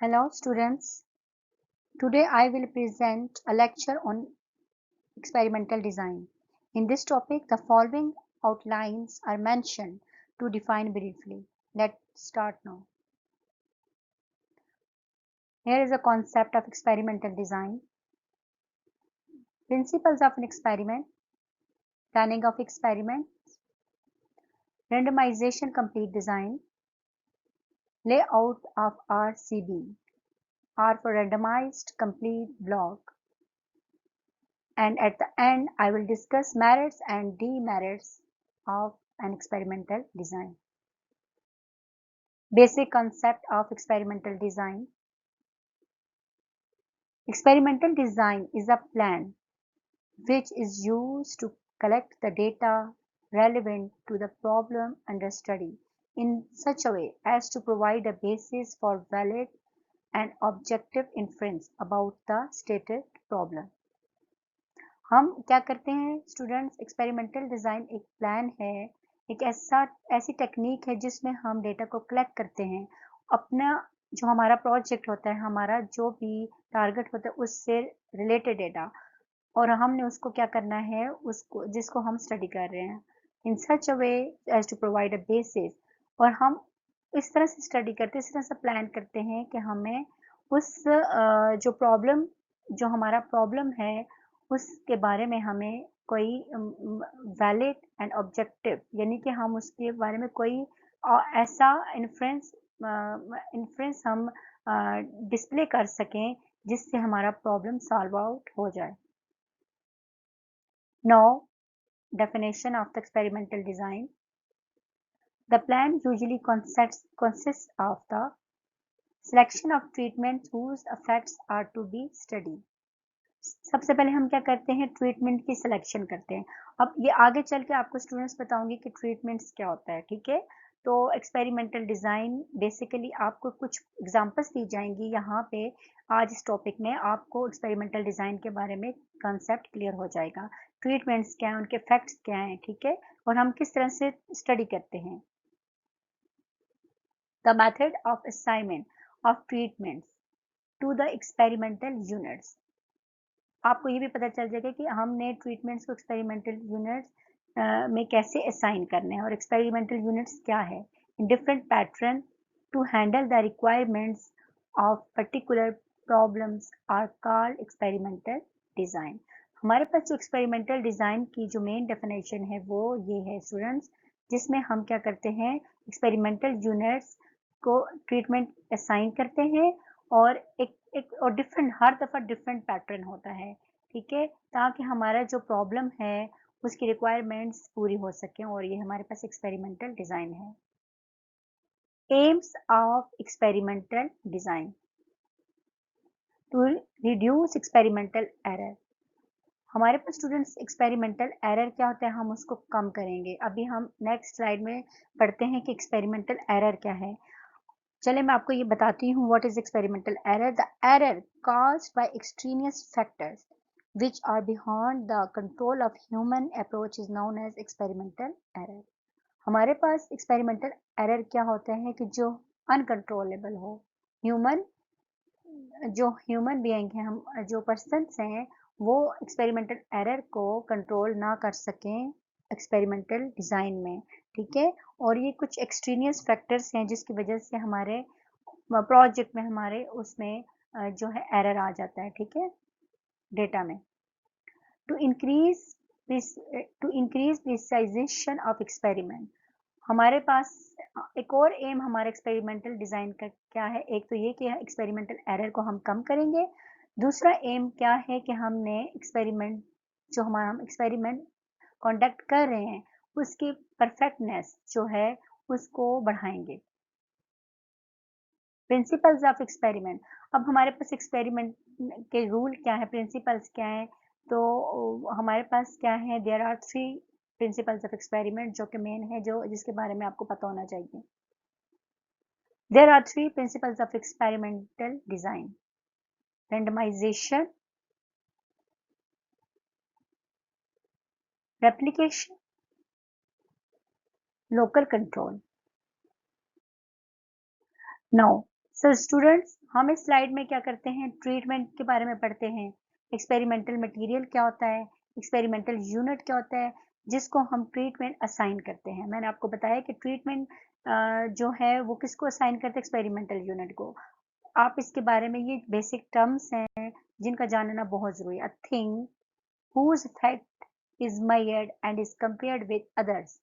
Hello students, today I will present a lecture on experimental design. In this topic, the following outlines are mentioned to define briefly. Let's start now. Here is a concept of experimental design. Principles of an experiment, planning of experiments, randomization complete design, layout of RCB, R for randomized complete block, and at the end I will discuss merits and demerits of an experimental design. Basic concept of experimental design. Experimental design is a plan which is used to collect the data relevant to the problem under study in such a way as to provide a basis for valid and objective inference about the stated problem. हम क्या करते हैं students, experimental design एक plan है, एक ऐसी technique है जिसमें हम डेटा को कलेक्ट करते हैं, अपना जो हमारा प्रोजेक्ट होता है, हमारा जो भी टारगेट होता है उससे रिलेटेड डेटा, और हमने उसको क्या करना है, उसको जिसको हम स्टडी कर रहे हैं in such a way as to provide a basis, और हम इस तरह से स्टडी करते हैं, इस तरह से प्लान करते हैं कि हमें उस जो हमारा प्रॉब्लम है उसके बारे में हमें कोई वैलिड एंड ऑब्जेक्टिव, यानी कि हम उसके बारे में कोई ऐसा इन्फ्रेंस हम डिस्प्ले कर सकें जिससे हमारा प्रॉब्लम सॉल्व आउट हो जाए. Now, definition of the experimental design. The plan usually consists of the selection of treatments whose effects are to be studied. सबसे पहले हम क्या करते हैं, ट्रीटमेंट की सिलेक्शन करते हैं. अब ये आगे चल के आपको स्टूडेंट्स बताऊंगी कि ट्रीटमेंट्स क्या होता है, ठीक है. तो एक्सपेरिमेंटल डिज़ाइन बेसिकली आपको कुछ एग्जांपल्स दी जाएंगी यहाँ पे. आज इस टॉपिक में आपको एक्सपेरिमेंटल डिज़ाइन के बारे में कंसेप्ट क्लियर हो जाएगा, ट्रीटमेंट्स क्या हैं, उनके फैक्ट्स क्या हैं, ठीक है, और हम किस तरह से स्टडी करते हैं. The method of assignment of treatments to the experimental units. आपको ये भी पता चल जाएगा कि हमने ट्रीटमेंट्स को एक्सपेरिमेंटल यूनिट्स में कैसे असाइन करने हैं, और एक्सपेरिमेंटल यूनिट्स क्या है. In different pattern to handle the requirements of particular problems are called experimental design. हमारे पास जो एक्सपेरिमेंटल डिज़ाइन की जो मेन डेफिनेशन है वो ये है स्टूडेंट्स, जिसमें हम क्या करते हैं, एक्सपेरिमेंटल यूनिट्स को ट्रीटमेंट असाइन करते हैं, और एक और हर दफ़ा डिफरेंट पैटर्न होता है, ठीक है, ताकि हमारा जो प्रॉब्लम है उसकी रिक्वायरमेंट्स पूरी हो सकें, और ये हमारे पास एक्सपेरिमेंटल डिज़ाइन है. Aims of experimental design. To reduce experimental error. हमारे पास स्टूडेंट्स एक्सपेरिमेंटल एरर क्या होता है, हम उसको कम करेंगे. अभी हम नेक्स्ट स्लाइड में पढ़ते हैं कि एक्सपेरिमेंटल एरर क्या है. चले मैं आपको ये बताती हूँ what is experimental error. The error caused by extraneous factors which are beyond the control of human approach is known as experimental error. हमारे पास एक्सपेरिमेंटल एरर क्या होता है कि जो अनकंट्रोलेबल हो, ह्यूमन बीइंग है, हम जो पर्सन्स हैं वो एक्सपेरिमेंटल एरर को कंट्रोल ना कर सकें एक्सपेरिमेंटल डिज़ाइन में, ठीक है. और ये कुछ एक्सट्रीनियस फैक्टर्स हैं जिसकी वजह से हमारे प्रोजेक्ट में, हमारे उसमें जो है एरर आ जाता है, ठीक है, डेटा में. To increase precision of experiment. हमारे पास एक और एम हमारे एक्सपेरिमेंटल डिज़ाइन का क्या है, एक तो ये कि एक्सपेरिमेंटल एरर को हम कम करेंगे. दूसरा एम क्या है कि हमने हम एक्सपेरिमेंट कंडक्ट कर रहे हैं उसकी परफेक्टनेस जो है उसको बढ़ाएंगे. Principles of experiment. अब हमारे पास एक्सपेरिमेंट के रूल क्या है, प्रिंसिपल्स क्या है, तो हमारे पास क्या है, there are 3 principles of experiment जो कि मेन है, जिसके बारे में आपको पता होना चाहिए. There are 3 principles of experimental design. randomization, replication, local control. Now, so students, हम इस स्लाइड में क्या करते हैं, ट्रीटमेंट के बारे में पढ़ते हैं। एक्सपेरिमेंटल मटेरियल क्या होता है, एक्सपेरिमेंटल यूनिट क्या होता है, जिसको हम ट्रीटमेंट असाइन करते हैं। मैंने आपको बताया कि ट्रीटमेंट जो है वो किसको असाइन करते हैं, एक्सपेरिमेंटल यूनिट को। आप इसके बारे में, ये बेसिक टर्म्स हैं जिनका जानना बहुत ज़रूरी है। A thing whose effect is measured and is compared with others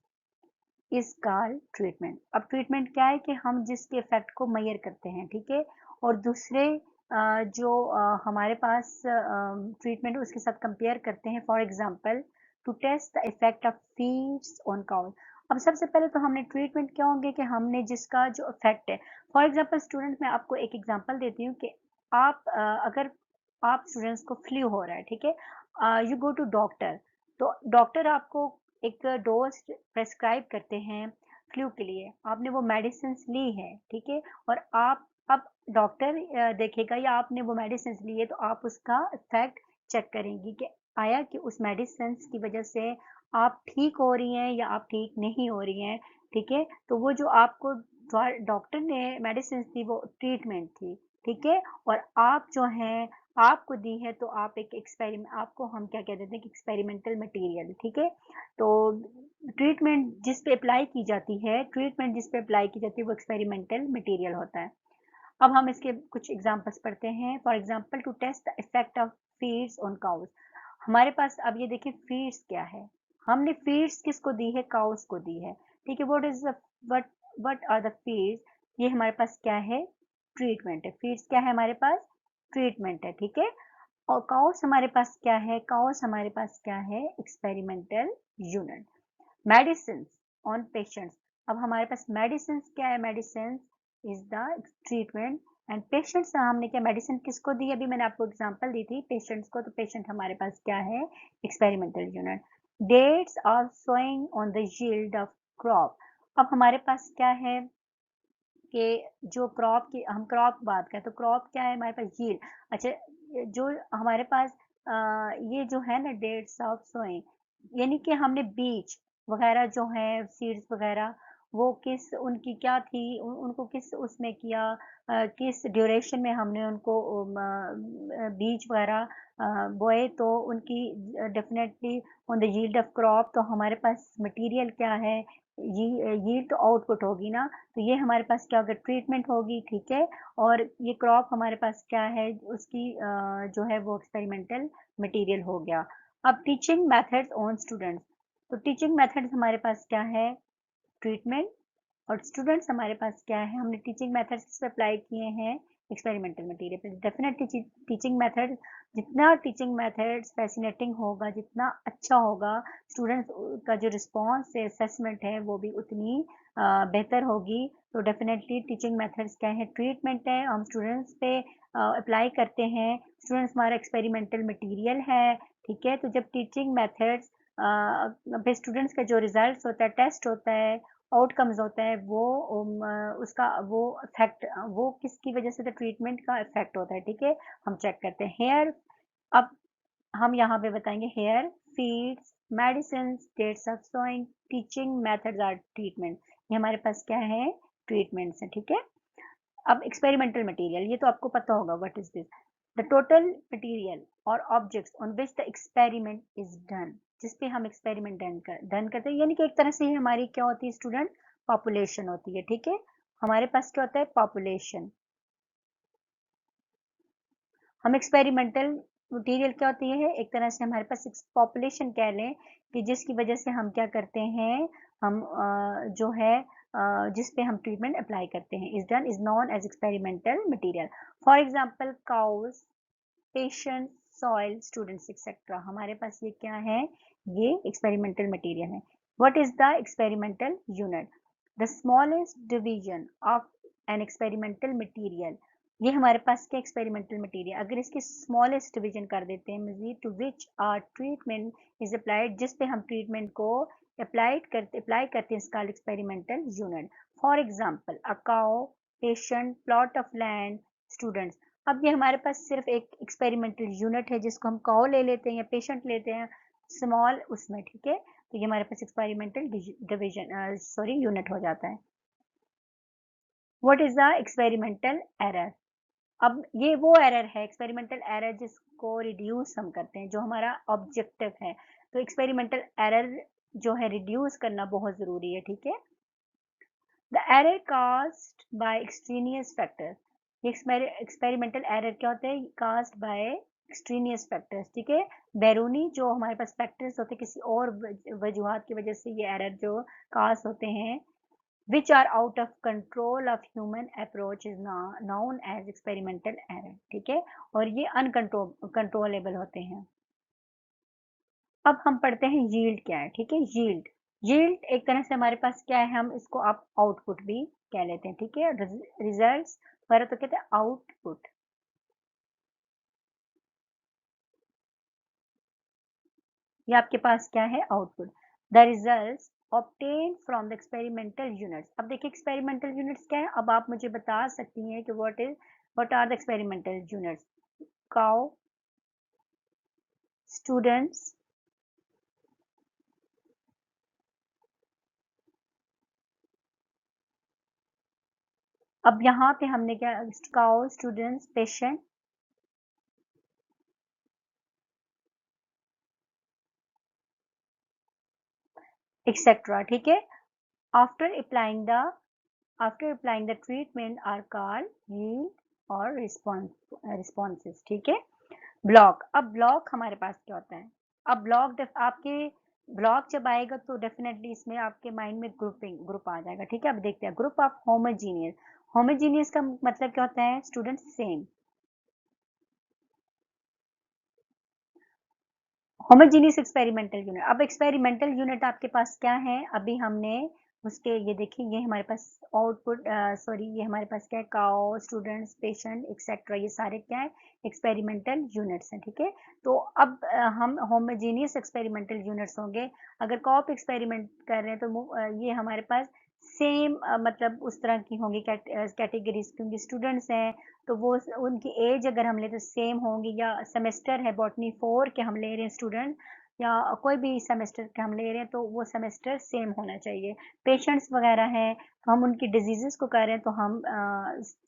is called treatment. अब ट्रीटमेंट क्या है कि हम जिसके इफेक्ट को मेजर करते हैं, ठीक है, और दूसरे जो हमारे पास ट्रीटमेंट उसके साथ कंपेयर करते हैं। For example, to test the effect of feeds on cows. अब सबसे पहले तो हमने ट्रीटमेंट क्या होंगे कि हमने जिसका जो इफेक्ट है। फॉर एग्जांपल स्टूडेंट, मैं आपको एक एग्जांपल देती हूँ कि आप अगर आप स्टूडेंट्स को फ्लू हो रहा है, ठीक है, यू गो टू डॉक्टर, तो डॉक्टर आपको एक डोज प्रेस्क्राइब करते हैं फ्लू के लिए। आपने वो मेडिसिन ली है, ठीक है, और आप अब डॉक्टर देखेगा या आपने वो मेडिसिन ली है तो आप उसका इफेक्ट चेक करेंगी कि आया कि उस मेडिसिन की वजह से आप ठीक हो रही हैं या आप ठीक नहीं हो रही हैं, ठीक है। तो वो जो आपको डॉक्टर ने मेडिसिन दी वो ट्रीटमेंट थी, ठीक है, और आप जो हैं आपको दी है तो आप एक एक्सपेरिमेंट, आपको हम क्या कह देते हैं कि एक्सपेरिमेंटल मटेरियल, ठीक है। तो ट्रीटमेंट जिस पे अप्लाई की जाती है, ट्रीटमेंट जिस पे अप्लाई की जाती है वो एक्सपेरिमेंटल मटेरियल होता है। अब हम इसके कुछ एग्जांपल्स पढ़ते हैं। For example, to test the effect of feeds on cows. हमारे पास अब ये देखिए फीड्स क्या है। हमने फीड्स किसको दी है, काउस को दी है, ठीक है। What is the what what are the feeds, ये हमारे पास क्या है, ट्रीटमेंट है। फीड्स क्या है हमारे पास, ट्रीटमेंट है, ठीक है। और काउस हमारे पास क्या है, काउस हमारे पास क्या है, experimental unit. Medicine on patients. अब हमारे पास मेडिसिन क्या है, medicine is the treatment. And patients हमने क्या मेडिसिन किसको दी, अभी मैंने आपको एग्जांपल दी थी पेशेंट्स को, तो पेशेंट हमारे पास क्या है, experimental unit. Dates are sowing on the yield of crop. अब हमारे पास क्या है कि जो क्रॉप की हम क्रॉप बात करें तो क्रॉप क्या है हमारे पास, यील्ड। अच्छा, जो हमारे पास ये जो है ना डेट्स ऑफ सोइंग, यानी कि हमने बीज वगैरह जो है सीड्स वगैरह वो किस उनकी क्या थी, उनको किस उसमें किया, किस ड्यूरेशन में हमने उनको बीज वगैरह बोए, तो उनकी definitely on the yield of crop. तो हमारे पास मटेरियल क्या है, यील्ड तो आउटपुट होगी ना, तो ये हमारे पास क्या होगा, ट्रीटमेंट होगी, ठीक है। और ये क्रॉप हमारे पास क्या है, उसकी जो है वो एक्सपेरिमेंटल मटेरियल हो गया। अब टीचिंग मेथड्स ऑन स्टूडेंट्स। तो टीचिंग मेथड्स हमारे पास क्या है, ट्रीटमेंट। और स्टूडेंट्स हमारे पास क्या है, हमने टीचिंग मेथड्स किस पे अप्लाई किए हैं, एक्सपेरिमेंटल मटेरियल पे। डेफिनेटली टीचिंग मेथड, जितना टीचिंग मेथड फैसिनेटिंग होगा, जितना अच्छा होगा, स्टूडेंट्स का जो रिस्पॉन्स है, असेसमेंट है, वो भी उतनी बेहतर होगी। तो डेफिनेटली टीचिंग मेथड्स क्या है, ट्रीटमेंट है, हम स्टूडेंट्स पे अप्लाई करते हैं। स्टूडेंट्स हमारा एक्सपेरिमेंटल मटीरियल है, ठीक है। तो जब टीचिंग मेथड्स पे स्टूडेंट्स का जो रिजल्ट होता है, टेस्ट होता है, आउटकम्स होता है, वो उसका वो इफेक्ट वो किसकी वजह से, तो ट्रीटमेंट का इफेक्ट होता है, ठीक है। हम चेक करते हैं हेयर। अब हम यहाँ पे बताएंगे here, feeds, medicine, dates of sowing, teaching methods are treatment. ये हमारे पास क्या है, ट्रीटमेंट्स है, ठीक है। अब एक्सपेरिमेंटल मटेरियल, ये तो आपको पता होगा what is this, the total material और objects on which the experiment is done. जिस पे हम एक्सपेरिमेंट डन करते हैं, यानी कि एक तरह से ये हमारी क्या होती है स्टूडेंट, पॉपुलेशन होती है, ठीक है। हमारे पास क्या होता है, पॉपुलेशन। हम एक्सपेरिमेंटल मटेरियल क्या होती है, एक तरह से हमारे पास पॉपुलेशन कह लें, कि जिसकी वजह से हम क्या करते हैं, हम जो है जिस पे हम ट्रीटमेंट अप्लाई करते हैं, is done, is known as experimental material. For example, cows, patient, soil, students etcetera, हमारे पास ये क्या है, ये एक्सपेरिमेंटल मटेरियल है। What is the experimental unit, the smallest division of an experimental material. ये हमारे पास क्या एक्सपेरिमेंटल मटेरियल, अगर इसकी स्मॉलेस्ट डिवीजन कर देते हैं, मजीद to which are treatment is applied, जिस पे हम ट्रीटमेंट को अप्लाई करते हैं, इसका experimental unit. For example, a cow, patient, plot of land, students. अब ये हमारे पास सिर्फ एक एक्सपेरिमेंटल यूनिट है, जिसको हम काउ ले लेते हैं या पेशेंट लेते हैं स्मॉल उसमें, ठीक है। तो ये हमारे पास एक्सपेरिमेंटल डिवीजन यूनिट हो जाता है। What is the experimental error? अब ये वो एरर है एक्सपेरिमेंटल एरर जिसको रिड्यूस हम करते हैं, जो हमारा ऑब्जेक्टिव है। तो एक्सपेरिमेंटल एरर जो है रिड्यूस करना बहुत ज़रूरी है, ठीक है। The error caused bye extraneous factor, ये एक्सपेरिमेंटल एरर क्या होते हैं? कास्ड बाय एक्सट्रेनियस फैक्टर्स, ठीक है। बैरूनी जो हमारे पास फैक्टर्स होते हैं, किसी और वजूहात की वजह से ये एरर जो कास्ट होते हैं, which are out of control of human approach is known as experimental error, ठीक है। और ये अनकंट्रोलेबल होते हैं। अब हम पढ़ते हैं यील्ड क्या है, ठीक है। यील्ड, यील्ड एक तरह से हमारे पास क्या है, हम इसको आप आउटपुट भी कह लेते हैं, ठीक है। रिजल्ट्स वगैरह तो कहते हैं आउटपुट। ये आपके पास क्या है? Output. The results obtained from the experimental units। अब देखिए एक्सपेरिमेंटल यूनिट्स क्या है, अब आप मुझे बता सकती हैं कि what are the experimental units? cow, students, अब यहाँ पे हमने क्या, cow, students, patient, etc, ठीक है। after applying the after applying the treatment are called yield और responses, ठीक है। ब्लॉक, अब ब्लॉक हमारे पास क्या होता है? अब ब्लॉक आपके ब्लॉक जब आएगा तो डेफिनेटली इसमें आपके माइंड में ग्रुप आ जाएगा, ठीक है। अब देखते हैं ग्रुप ऑफ होमोजीनियस। होमोजीनियस का मतलब क्या होता है? Student same. Homogeneous experimental unit, अब एक्सपेरिमेंटल यूनिट आपके पास क्या है? अभी हमने उसके ये देखिए, ये हमारे पास आउटपुट, सॉरी, ये हमारे पास क्या है? काउ, स्टूडेंट्स, पेशेंट, एक्सेट्रा, ये सारे क्या है? एक्सपेरिमेंटल यूनिट्स हैं, ठीक है। तो अब हम होमोजीनियस एक्सपेरिमेंटल यूनिट्स होंगे। अगर कॉप एक्सपेरिमेंट कर रहे हैं तो ये हमारे पास सेम मतलब उस तरह की होंगी कैटेगरीज, क्योंकि स्टूडेंट्स हैं तो वो उनकी एज अगर हम लें तो सेम होंगी, या सेमेस्टर है बॉटनी 4 के हम ले रहे हैं स्टूडेंट, या कोई भी सेमेस्टर के हम ले रहे हैं तो वो सेमेस्टर सेम होना चाहिए। पेशेंट्स वगैरह हैं तो हम उनकी डिजीज़ेस को कर रहे हैं तो हम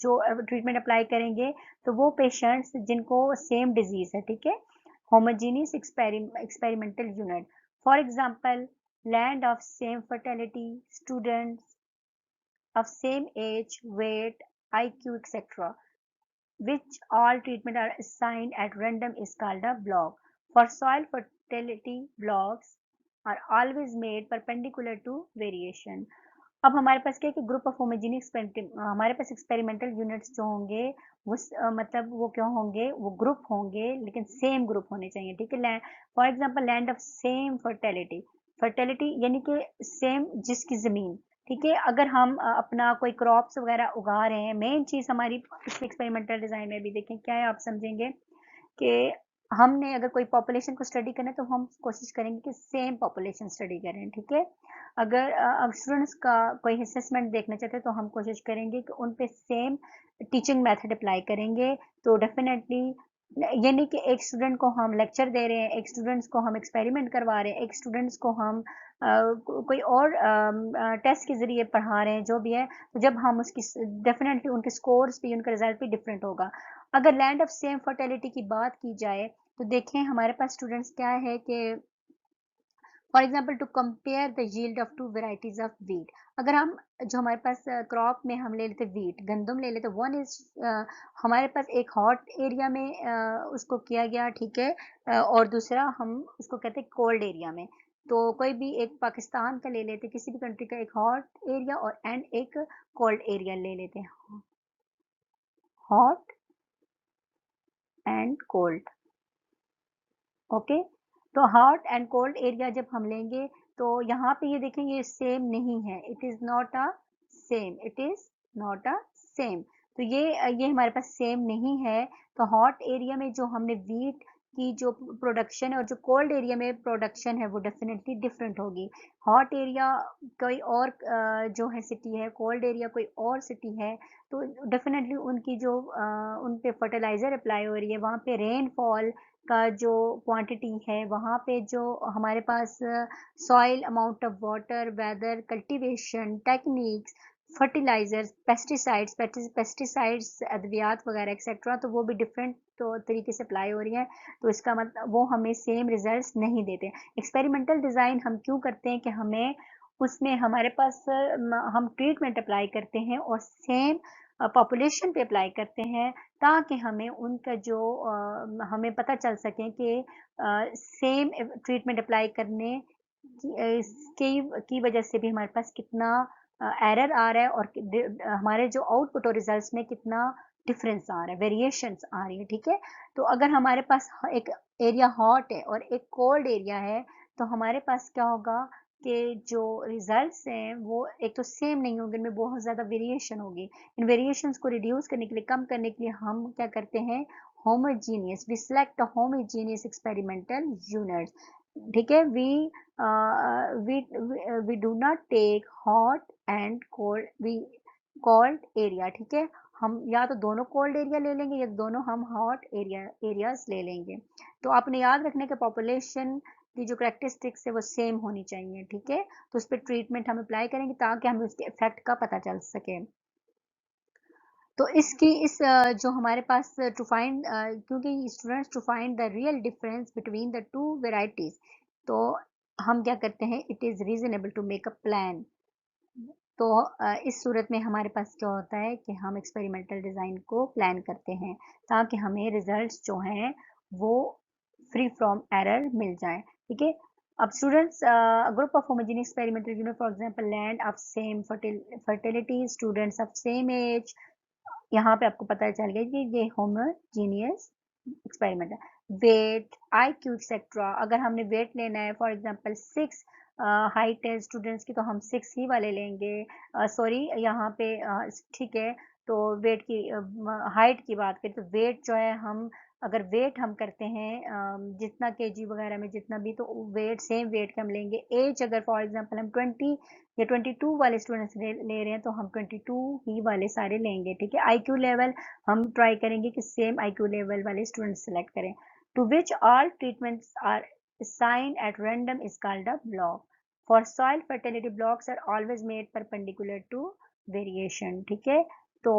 जो ट्रीटमेंट अप्लाई करेंगे तो वो पेशेंट्स जिनको सेम डिजीज़ है, ठीक है। Homogeneous experimental unit, for example land of same fertility, students of same age, weight, IQ, etc., which all treatment are assigned at random is called a block. For soil fertility, blocks are always made perpendicular to variation. अब हमारे पास क्या है कि group of homogeneous, हमारे पास experimental units जो होंगे वो मतलब वो क्या होंगे? वो ग्रुप होंगे लेकिन सेम ग्रुप होने चाहिए, ठीक है। For example land of same fertility, fertility यानी कि सेम जिसकी ज़मीन, ठीक है। अगर हम अपना कोई क्रॉप्स वगैरह उगा रहे हैं, मेन चीज़ हमारी इस एक्सपेरिमेंटल डिज़ाइन में भी देखें क्या है, आप समझेंगे कि हमने अगर कोई पॉपुलेशन को स्टडी करना है तो हम कोशिश करेंगे कि सेम पॉपुलेशन स्टडी करें, ठीक है। अगर अब स्टूडेंट्स का कोई असेसमेंट देखना चाहते हैं तो हम कोशिश करेंगे कि उन पे सेम टीचिंग मेथड अप्लाई करेंगे। तो डेफिनेटली यानी कि एक स्टूडेंट को हम लेक्चर दे रहे हैं, एक स्टूडेंट्स को हम एक्सपेरिमेंट करवा रहे हैं, एक स्टूडेंट्स को हम कोई और टेस्ट के ज़रिए पढ़ा रहे हैं, जो भी है, तो जब हम उसकी डेफिनेटली उनके स्कोर्स भी, उनका रिजल्ट भी डिफरेंट होगा। अगर लैंड ऑफ सेम फर्टिलिटी की बात की जाए तो देखें हमारे पास स्टूडेंट्स क्या है कि for example to compare the yield of two varieties of wheat, अगर हम जो हमारे पास क्रॉप में हम ले लेते वीट, गंदम ले लेते, वन इज हमारे पास एक हॉट एरिया में उसको किया गया, ठीक है। और दूसरा हम उसको कहते हैं कोल्ड एरिया में। तो कोई भी एक पाकिस्तान का ले लेते, किसी भी कंट्री का एक हॉट एरिया और एंड एक कोल्ड एरिया ले लेते हैं, हॉट एंड कोल्ड, ओके। तो हॉट एंड कोल्ड एरिया जब हम लेंगे तो यहाँ पे ये देखें, ये सेम नहीं है, it is not a same, it is not a same. तो ये हमारे पास सेम नहीं है। तो हॉट एरिया में जो हमने वीट की जो प्रोडक्शन है और जो कोल्ड एरिया में प्रोडक्शन है वो डेफिनेटली डिफरेंट होगी। हॉट एरिया कोई और जो है सिटी है, कोल्ड एरिया कोई और सिटी है, तो डेफिनेटली उनकी जो उन पे फर्टिलाइज़र अप्लाई हो रही है, वहाँ पे रेनफॉल का जो क्वांटिटी है, वहाँ पे जो हमारे पास soil, amount of water, weather, cultivation techniques, fertilisers, pesticides, अद्वियात वगैरह एक्सेट्रा, तो वो भी डिफरेंट तो तरीके से अप्लाई हो रही हैं, तो इसका मतलब वो हमें सेम रिजल्ट्स नहीं देते। एक्सपेरिमेंटल डिज़ाइन हम क्यों करते हैं कि हमें उसमें हमारे पास हम ट्रीटमेंट अप्लाई करते हैं और सेम पॉपुलेशन पे अप्लाई करते हैं, ताकि हमें उनका जो हमें पता चल सके कि सेम ट्रीटमेंट अप्लाई करने की वजह से भी हमारे पास कितना एरर आ रहा है और हमारे जो आउटपुट और रिजल्ट्स में कितना डिफरेंस आ रहा है, वेरिएशंस आ रही है, ठीक है। तो अगर हमारे पास एक एरिया हॉट है और एक कोल्ड एरिया है, तो हमारे पास क्या होगा कि जो रिजल्ट्स हैं वो एक तो सेम नहीं होंगे, इनमें बहुत ज़्यादा वेरिएशन होगी। इन वेरिएशंस को रिड्यूस करने के लिए, कम करने के लिए हम क्या करते हैं, homogeneous, we select homogeneous experimental units, ठीक है। We do not take hot and cold, we cold area, ठीक है। हम या तो दोनों कोल्ड एरिया ले लेंगे या दोनों हम हॉट एरियाज ले लेंगे। तो आपने याद रखने के पॉपुलेशन की जो करेक्टरिस्टिक्स है वो सेम होनी चाहिए, ठीक है। तो उस पर ट्रीटमेंट हम अप्लाई करेंगे ताकि हमें उसके इफेक्ट का पता चल सके। तो जो हमारे पास टू फाइंड, क्योंकि students to find the real difference between the two varieties, तो हम क्या करते हैं, it is reasonable to make a plan. तो इस सूरत में हमारे पास क्या होता है कि हम एक्सपेरिमेंटल डिज़ाइन को प्लान करते हैं ताकि हमें रिजल्ट्स जो हैं वो फ्री फ्रॉम एरर मिल जाए, ठीक है। अब students, group of homogeneous experimental unit, for example land of same fertility, students of same age, यहाँ पे आपको पता चल गया कि ये होमोजीनियस एक्सपेरिमेंट है। वेट, IQ एक्सेट्रा, अगर हमने वेट लेना है फॉर एग्जांपल 6 हाइट है स्टूडेंट्स की, तो हम 6 ही वाले लेंगे। सॉरी, यहाँ पे ठीक है। तो वेट की हाइट की बात करें तो वेट जो है, हम अगर वेट हम करते हैं जितना केजी वगैरह में जितना भी, तो वेट सेम वेट के हम लेंगे। एज अगर फॉर एग्जांपल हम 20 या 22 वाले स्टूडेंट्स ले रहे हैं, तो हम 22 ही वाले सारे लेंगे, ठीक है। IQ लेवल हम ट्राई करेंगे कि सेम IQ लेवल वाले स्टूडेंट्स सेलेक्ट करें। To which all treatments are assigned at random is called a block. For soil fertility, blocks are always made perpendicular to variation, ठीक है। तो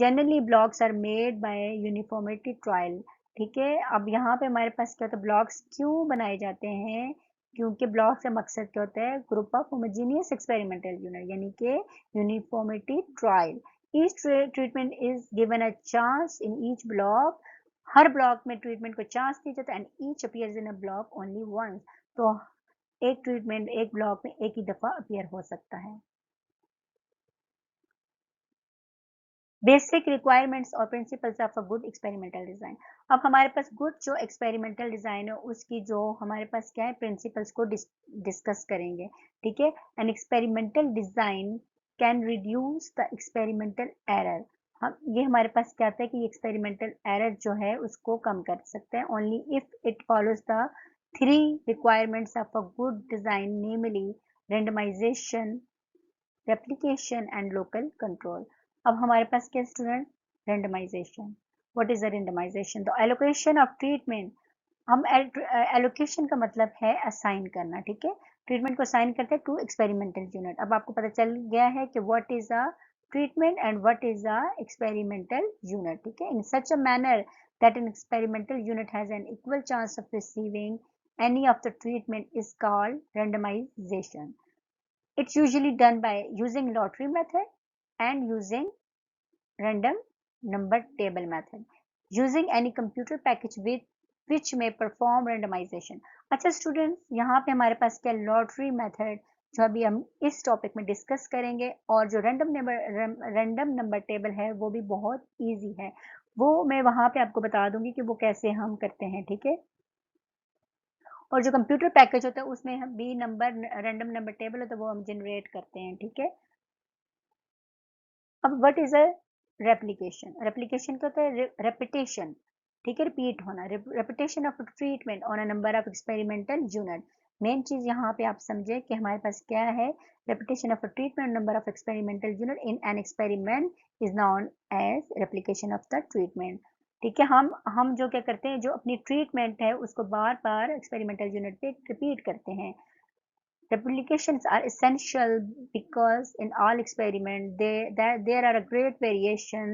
generally blocks are made by uniformity trial, ठीक है। अब यहाँ पे हमारे पास क्या होता है, ब्लॉक्स क्यों बनाए जाते हैं, क्योंकि ब्लॉक का मकसद क्या होता है, group of homogeneous experimental unit, यानी कि uniformity trial. Each treatment is given a chance in each block, हर ब्लॉक में ट्रीटमेंट को चांस दी जाता है, and each appears in a block only once. तो एक ट्रीटमेंट एक ब्लॉक में एक ही दफा अपीयर हो सकता है। बेसिक रिक्वायरमेंट्स और principles of a good experimental design. अब हमारे पास गुड जो एक्सपेरिमेंटल डिजाइन है उसकी जो हमारे पास क्या है, प्रिंसिपल्स को डिस्कस करेंगे, ठीक है। An experimental design can reduce the experimental error. हम ये हमारे पास क्या आता है कि एक्सपेरिमेंटल एरर जो है उसको कम कर सकते हैं, only if it follows the 3 requirements of a good design, namely randomization, replication and local control. अब हमारे पास क्या student, randomization. What is the randomization, the allocation of treatment. हम एलोकेशन का मतलब है असाइन करना, ठीक है। ट्रीटमेंट को असाइन करते हैं टू एक्सपेरिमेंटल यूनिट। अब आपको पता चल गया है कि what is a treatment and what is a experimental unit, ठीक है। In such a manner that an experimental unit has an equal chance of receiving any of the treatment is called randomization. It's usually done by using lottery method and using random number table method, using any computer package with which may perform randomization. अच्छा students, यहाँ पे हमारे पास क्या, lottery method, जो अभी हम इस टॉपिक में डिस्कस करेंगे, और जो रैंडम नंबर टेबल है वो भी बहुत इजी है, वो मैं वहाँ पे आपको बता दूंगी कि वो कैसे हम करते हैं, ठीक है। और जो कंप्यूटर पैकेज होता है उसमें हम भी नंबर, रैंडम नंबर टेबल होता है, वो हम जनरेट करते हैं, ठीक है। अब what is a replication, replication क्या होता है, रेपिटेशन, ठीक है, रिपीट होना, repetition of treatment on a number of experimental unit. Main चीज यहाँ पे आप समझे कि हमारे पास क्या है, repetition of treatment number of experimental unit in an experiment is known as replication of the treatment, ठीक है। हम जो क्या करते हैं, जो अपनी ट्रीटमेंट है उसको बार बार एक्सपेरिमेंटल यूनिट पे रिपीट करते हैं। Replications are essential because in all experiments there are a great variation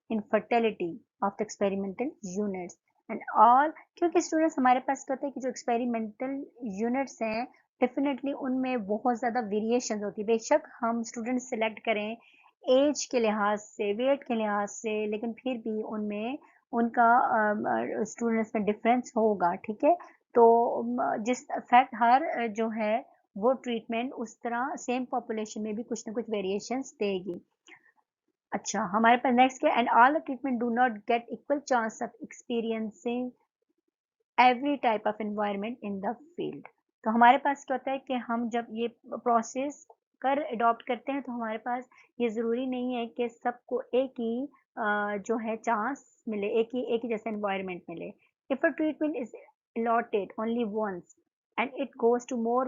in fertility of the experimental units and all, क्योंकि स्टूडेंट्स हमारे पास कहते हैं कि जो एक्सपेरिमेंटल यूनिट्स हैं डेफिनेटली उनमें बहुत ज़्यादा वेरिएशन होती है। बेशक हम स्टूडेंट सेलेक्ट करें एज के लिहाज से, वेट के लिहाज से, लेकिन फिर भी उनमें उनका स्टूडेंट्स में डिफरेंस होगा, ठीक है। तो जिस फैक्ट हर जो है वो ट्रीटमेंट उस तरह सेम पॉपुलेशन में भी कुछ ना कुछ वेरिएशंस देगी। अच्छा, हमारे पास नेक्स्ट क्या, and all the treatment do not get equal chance of experiencing every type of environment in the field. तो हमारे पास क्या होता है कि हम जब ये प्रोसेस कर अडॉप्ट करते हैं तो हमारे पास ये ज़रूरी नहीं है कि सबको एक ही जो है चांस मिले, एक ही जैसा एनवायरनमेंट मिले। If a treatment is allotted only once and it goes to more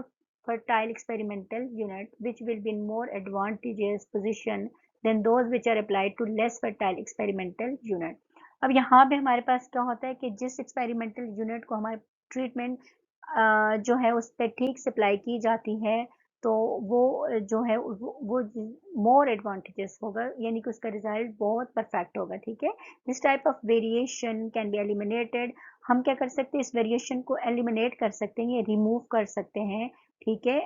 fertile experimental unit which will be in more advantageous position than those which are applied to less fertile experimental unit। अब यहाँ पे हमारे पास क्या होता है कि जिस एक्सपेरिमेंटल यूनिट को हमारे ट्रीटमेंट जो है उस पर ठीक से अप्लाई की जाती है तो वो जो है वो मोर एडवांटेजेस होगा, यानी कि उसका रिजल्ट बहुत परफेक्ट होगा, ठीक है। This type of variation can be eliminated. हम क्या कर सकते हैं, इस वेरिएशन को एलिमिनेट कर सकते हैं या रिमूव कर सकते हैं, ठीक है।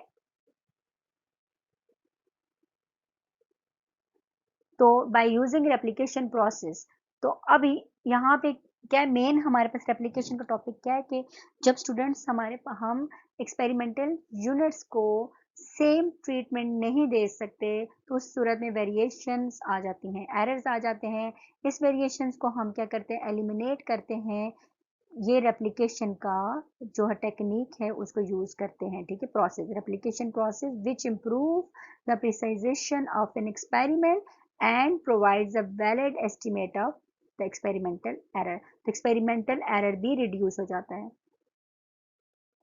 तो बाय यूजिंग रेप्लिकेशन प्रोसेस, तो अभी यहाँ पे क्या है, मेन हमारे पास रेप्लिकेशन का टॉपिक क्या है कि जब स्टूडेंट्स हम एक्सपेरिमेंटल यूनिट्स को सेम ट्रीटमेंट नहीं दे सकते तो उस सूरत में वेरिएशंस आ जाती हैं, एरर्स आ जाते हैं। इस वेरिएशंस को हम क्या करते हैं, एलिमिनेट करते हैं। ये रेप्लिकेशन का जो है टेक्निक है उसको यूज करते हैं, ठीक है। Process, replication process which improve the precision of an experiment and provides a valid estimate of the experimental error। तो experimental error भी reduce हो जाता है।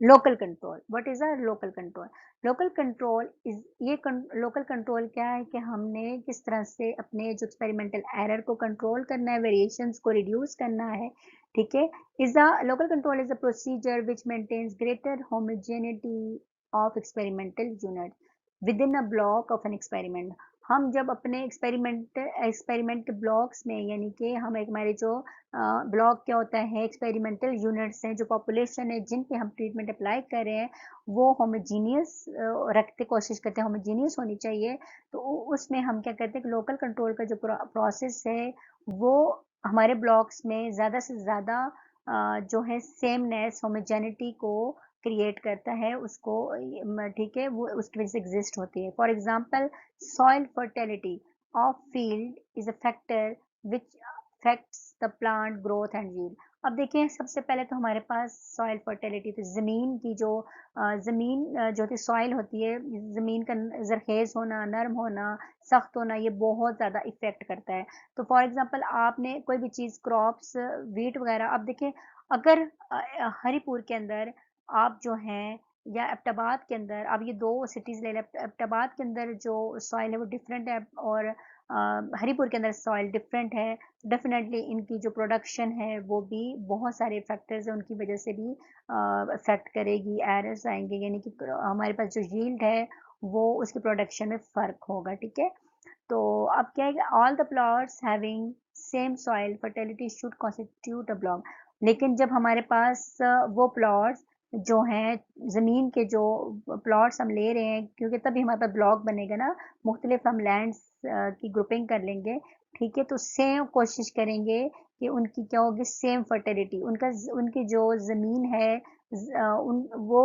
Local control, what is a local control? Local control is ये local control क्या है कि हमने किस तरह से अपने जो एक्सपेरिमेंटल एरर को कंट्रोल करना है, वेरिएशंस को रिड्यूस करना है, ठीक है। Is a local control is a procedure which maintains greater homogeneity of experimental unit within a block of an experiment. हम जब अपने एक्सपेरिमेंट ब्लॉक्स में, यानी कि हम एक हमारे जो ब्लॉक क्या होता है, एक्सपेरिमेंटल यूनिट्स हैं, जो पॉपुलेशन है जिन पे हम ट्रीटमेंट अप्लाई कर रहे हैं वो होमोजीनियस रखते कोशिश करते हैं, होमोजीनियस होनी चाहिए। तो उसमें हम क्या करते हैं कि लोकल कंट्रोल का जो प्रोसेस है वो हमारे ब्लॉक्स में ज़्यादा से ज़्यादा जो है सेमनेस, होमोजेनिटी को क्रिएट करता है, उसको ठीक है, वो उसकी वजह से एग्जिस्ट होती है। For example, soil fertility of field is a factor which affects the plant growth and yield. अब देखिए, सबसे पहले तो हमारे पास सॉइल फर्टिलिटी, तो ज़मीन की जो ज़मीन जो होती सॉइल होती है, ज़मीन का जरखेज़ होना, नरम होना, सख्त होना, ये बहुत ज़्यादा इफ़ेक्ट करता है। तो फॉर एग्जांपल आपने कोई भी चीज़, क्रॉप्स, व्हीट वगैरह, अब देखिए अगर हरीपुर के अंदर आप जो हैं या एबटाबाद के अंदर, अब ये 2 सिटीज़ ले लें, एबटाबाद के अंदर जो सॉइल है वो डिफरेंट है और हरीपुर के अंदर सॉइल डिफरेंट है। डेफिनेटली इनकी जो प्रोडक्शन है वो भी बहुत सारे फैक्टर्स हैं, उनकी वजह से भी अफेक्ट करेगी, एरर्स आएंगे, यानी कि हमारे पास जो यील्ड है वो उसकी प्रोडक्शन में फ़र्क होगा, ठीक है। तो अब क्या है कि all the plots having same soil fertility should constitute a block. लेकिन जब हमारे पास वो प्लॉट्स जो हैं, ज़मीन के जो प्लॉट्स हम ले रहे हैं, क्योंकि तभी हमारे पास ब्लॉक बनेगा ना, मुख्तलिफ हम लैंड्स की ग्रुपिंग कर लेंगे, ठीक है। तो सेम कोशिश करेंगे कि उनकी क्या होगी, सेम फर्टिलिटी, उनकी जो ज़मीन है उन वो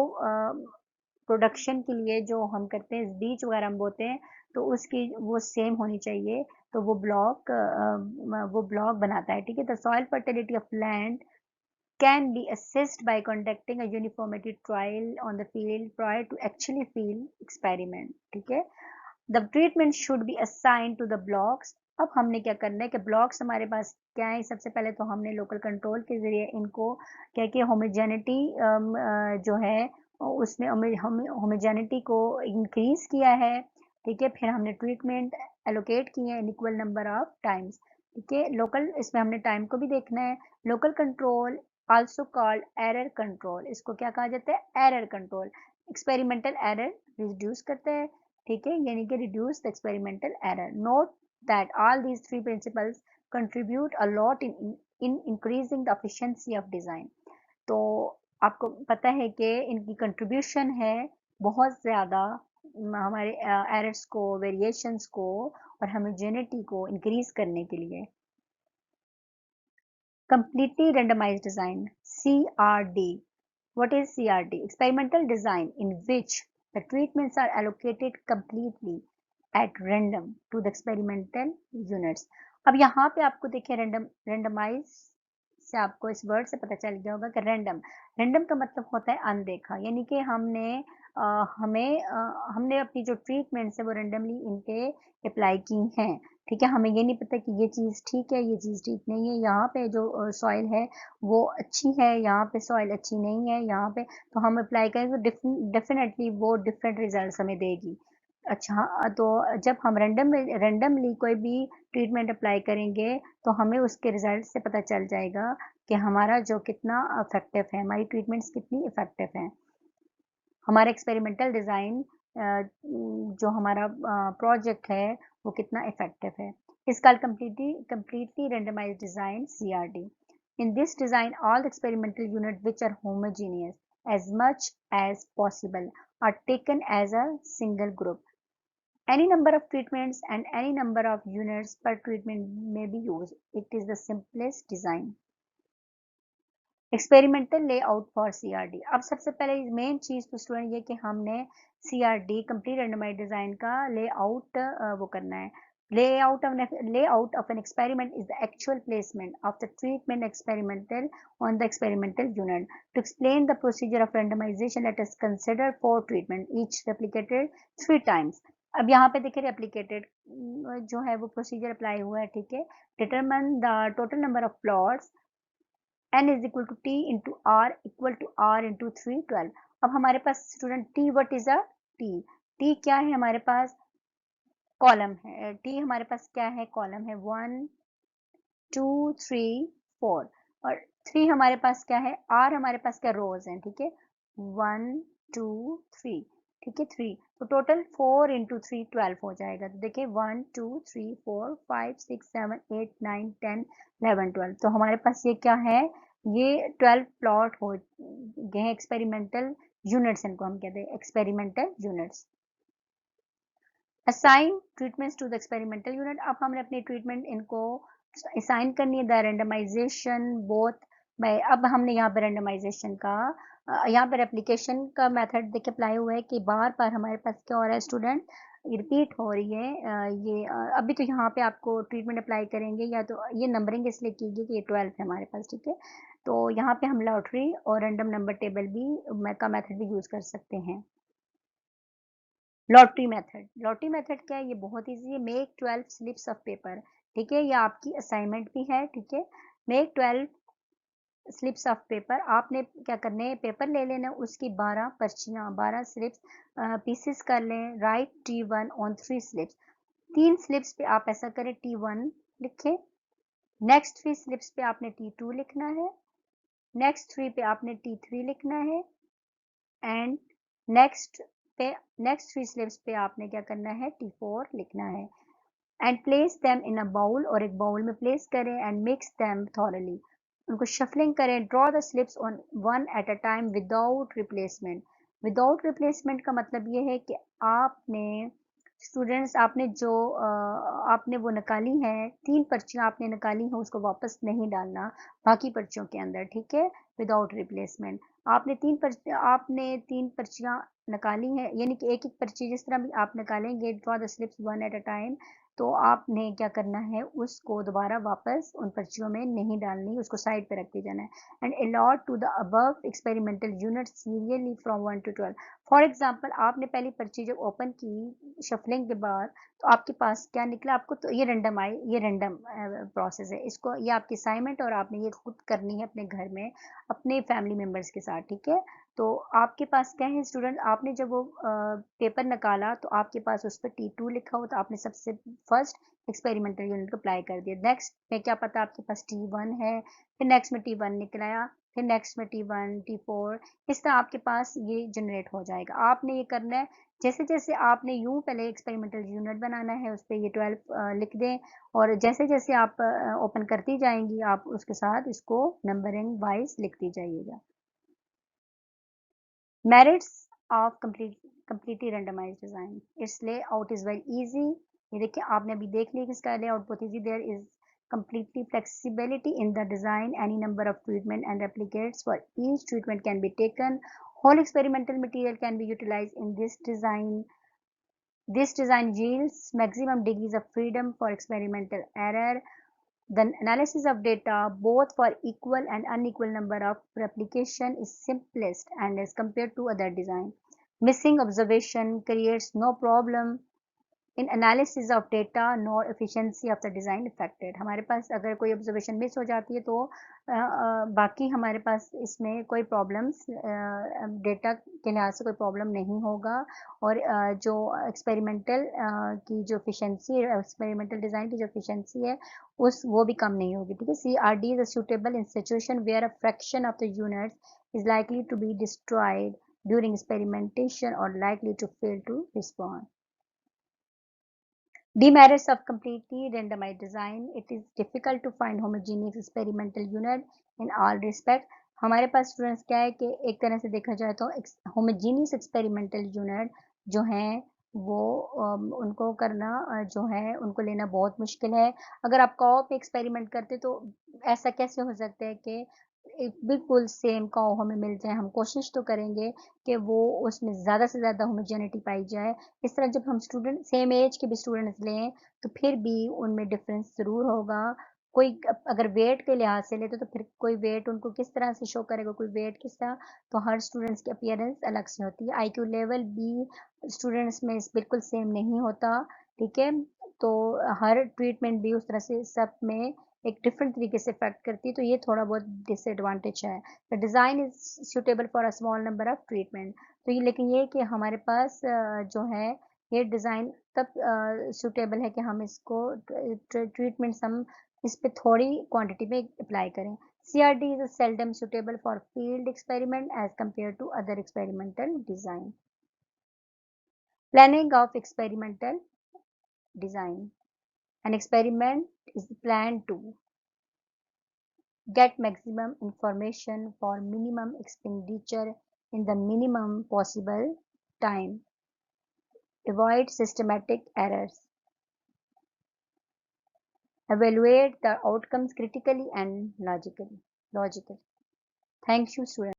प्रोडक्शन के लिए जो हम करते हैं, बीज वगैरह हम बोते हैं, तो उसकी वो सेम होनी चाहिए। तो वो ब्लॉक बनाता है, ठीक है। The soil fertility of land can be assessed by conducting a uniformity trial on the field prior to actually field experiment, ठीक है। The treatment should be assigned to the blocks। अब हमने क्या करना है कि ब्लॉक्स हमारे पास क्या है, सबसे पहले तो हमने लोकल कंट्रोल के ज़रिए इनको क्या किया, होमोजेनिटी जो है उसमें होमोजेनिटी को इंक्रीज़ किया है, ठीक है। फिर हमने ट्रीटमेंट एलोकेट किए हैं in equal number of times, ठीक है। लोकल, इसमें हमने टाइम को भी देखना है। Local control also called error control, इसको क्या कहा जाता है, error control. Experimental error reduce करता है, ठीक है, यानी कि reduce the experimental error. Note that all these three principles contribute a lot in increasing the efficiency of design. तो आपको पता है कि इनकी कंट्रीब्यूशन है बहुत ज़्यादा हमारे एरर्स को, वेरिएशंस को और होमोजेनिटी को इंक्रीज करने के लिए। Completely randomized design, CRD. What is CRD? Experimental design in which the treatments are allocated completely at random to the experimental units. अब यहाँ पे आपको देखिए randomize से आपको इस वर्ड से पता चल गया होगा कि रैंडम का मतलब होता है अनदेखा, यानी कि हमने अपनी जो ट्रीटमेंट्स है वो रैंडमली इन पे अप्लाई की हैं, ठीक है। हमें ये नहीं पता कि ये चीज़ ठीक है, ये चीज़ ठीक नहीं है, यहाँ पे जो सॉइल है वो अच्छी है, यहाँ पे सॉइल अच्छी नहीं है, यहाँ पे तो हम अप्लाई करें तो डेफिनेटली वो डिफरेंट रिजल्ट्स हमें देगी। अच्छा, तो जब हम रैंडमली कोई भी ट्रीटमेंट अप्लाई करेंगे तो हमें उसके रिजल्ट से पता चल जाएगा कि हमारा जो कितना इफेक्टिव है, हमारी ट्रीटमेंट्स कितनी इफेक्टिव हैं, हमारा एक्सपेरिमेंटल डिज़ाइन जो हमारा प्रोजेक्ट है वो कितना इफेक्टिव है। इस called completely randomized design, CRD. In this design, all the experimental units which are homogeneous as much as possible are taken as a single group. Any number of treatments and any number of units per treatment may be used. It is the simplest design. Experimental layout for CRD. अब सबसे पहले main चीज़ तो student ये कि हमने CRD complete randomised design का layout वो करना है। Layout of an experiment is the actual placement of the treatment experimental on the experimental unit. To explain the procedure of randomization, let us consider 4 treatment, each replicated 3 times. अब यहाँ पे देखिए replicated जो है वो प्रोसीजर अप्लाई हुआ है, ठीक है। Determine the total number of plots n is equal to t into r equal to r into 3 12। अब हमारे पास student t what is a t, t क्या है हमारे पास, कॉलम है। t हमारे पास क्या है, कॉलम है 1 2 3 4 और 3 हमारे पास क्या है, r हमारे पास क्या रोज हैं, ठीक है 1 2 3, ठीक है 3, तो टोटल 4 इंटू 3 12 हो जाएगा। तो देखिए 1 2 3 4 5 6 7 8 9 10 11 12, तो हमारे पास ये क्या है, ये 12 प्लॉट हो गए हैं एक्सपेरिमेंटल यूनिट्स, इनको हम कहते हैं experimental units. Assign treatments to the experimental unit. अब हमने अपनी ट्रीटमेंट इनको असाइन करनी है द रेंडमाइजेशन बोथ बाय। अब हमने यहाँ पर रेंडमाइजेशन का यहाँ पर एप्लीकेशन का मेथड देखिए अप्लाई हुआ है कि बार बार हमारे पास क्या हो रहा है स्टूडेंट, रिपीट हो रही है अभी तो यहाँ पे आपको ट्रीटमेंट अप्लाई करेंगे या तो ये नंबरिंग इसलिए कीजिए कि ये 12 है हमारे पास, ठीक है। तो यहाँ पे हम लॉटरी और रैंडम नंबर टेबल भी का मेथड भी यूज़ कर सकते हैं। लॉटरी मेथड क्या है, ये बहुत ईजी है। मेक 12 स्लिप्स ऑफ पेपर, ठीक है, ये आपकी असाइनमेंट भी है, ठीक है। मेक 12 स्लिप्स ऑफ पेपर, आपने क्या करने हैं, पेपर ले लेना, उसकी 12 पर्चियाँ 12 स्लिप्स पीसेस कर लें। Right T1 on 3 slips, 3 slips पे आप ऐसा करें T1 लिखें, नेक्स्ट 3 स्लिप्स पे आपने T2 लिखना है, नेक्स्ट 3 पे आपने T3 लिखना है एंड नेक्स्ट पे नेक्स्ट 3 स्लिप्स पे आपने क्या करना है, T4 लिखना है and place them in a bowl, और एक बाउल में प्लेस करें एंड मिक्स देम थॉरली, उनको शफलिंग करें। Draw the slips on one at a time without replacement. Without replacement का मतलब ये है कि आपने स्टूडेंट्स आपने वो निकाली हैं, 3 पर्चियाँ आपने निकाली हैं, उसको वापस नहीं डालना बाकी पर्चियों के अंदर, ठीक है, विदाउट रिप्लेसमेंट। आपने 3 पर्चियाँ निकाली हैं, यानी कि एक-एक पर्ची जिस तरह भी आप निकालेंगे, draw the slips one at a time, तो आपने क्या करना है, उसको दोबारा वापस उन पर्चियों में नहीं डालनी, उसको साइड पे रख के जाना है। And allot to the above experimental unit serially from 1 to 12। For example आपने पहली पर्ची जब ओपन की शफलिंग के बाद, तो आपके पास क्या निकला, आपको तो ये रैंडम प्रोसेस है, इसको ये आपकी असाइनमेंट और आपने ये खुद करनी है अपने घर में अपने फैमिली मेम्बर्स के साथ, ठीक है। तो आपके पास क्या है स्टूडेंट, आपने जब वो पेपर निकाला तो आपके पास उस पर T2 लिखा हो, तो आपने सबसे फर्स्ट एक्सपेरिमेंटल यूनिट को अप्लाई कर दिया। नेक्स्ट में क्या पता आपके पास T1 है, फिर नेक्स्ट में T1 निकल आया, फिर नेक्स्ट में T1, T4, इस तरह आपके पास ये जनरेट हो जाएगा। आपने ये करना है, जैसे जैसे आपने यूं पहले एक्सपेरिमेंटल यूनिट बनाना है, उस पर ये 12 लिख दें, और जैसे जैसे आप ओपन करती जाएंगी आप उसके साथ इसको नंबरिंग वाइज लिखती जाइएगा। Merits of completely randomized design. Its layout is very easy. ये देखिए आपने अभी देख लिया कि इसका layout बहुत easy. There is completely flexibility in the design. Any number of treatment and replicates for each treatment can be taken. Whole experimental material can be utilized in this design. This design yields maximum degrees of freedom for experimental error. The analysis of data, both for equal and unequal number of replication, is simplest and as compared to other design. Missing observation creates no problem in analysis of data nor efficiency of the design affected. हमारे पास अगर कोई observation miss हो जाती है तो बाकी हमारे पास इसमें कोई प्रॉब्लम्स डेटा के लिहाज से कोई प्रॉब्लम नहीं होगा, और जो एक्सपेरिमेंटल की जो एफिशिएंसी है, एक्सपेरिमेंटल डिज़ाइन की जो एफिशिएंसी है उस वो भी कम नहीं होगी। ठीक है, CRD is a suitable in situation where a fraction of the units is likely to be destroyed during experimentation or likely to fail to respond. Demerits of completely randomized design. It is difficult to find homogeneous experimental unit in all respect. हमारे पास students क्या है कि एक तरह से देखा जाए तो होमोजीनियस एक्सपेरिमेंटल यूनिट जो हैं वो उनको करना जो है उनको लेना बहुत मुश्किल है। अगर आप कॉप एक्सपेरिमेंट करते तो ऐसा कैसे हो सकता है कि एक बिल्कुल सेम काओ हमें मिल जाए। हम कोशिश तो करेंगे कि वो उसमें ज़्यादा से ज़्यादा होमोजेनिटी पाई जाए। इस तरह जब हम स्टूडेंट सेम एज के भी स्टूडेंट्स लें तो फिर भी उनमें डिफरेंस ज़रूर होगा। कोई अगर वेट के लिहाज से लेते तो फिर कोई वेट उनको किस तरह से शो करेगा, कोई वेट किस तरह, तो हर स्टूडेंट्स की अपीयरेंस अलग से होती है। आईक्यू लेवल भी स्टूडेंट्स में बिल्कुल सेम नहीं होता। ठीक है, तो हर ट्रीटमेंट भी उस तरह से सब में एक डिफरेंट तरीके से इफेक्ट करती है, तो ये थोड़ा बहुत डिसएडवांटेज है। The design is suitable for a small number of treatment. तो ये लेकिन ये कि हमारे पास जो है ये डिज़ाइन तब सूटेबल है कि हम इसको ट्रीटमेंट्स हम इस पे थोड़ी क्वांटिटी में अप्लाई करें। CRD is seldom suitable for field experiment as compared to other experimental design. Planning of experimental design. An experiment is planned to get maximum information for minimum expenditure in the minimum possible time, avoid systematic errors, evaluate the outcomes critically and logically. Thank you, students.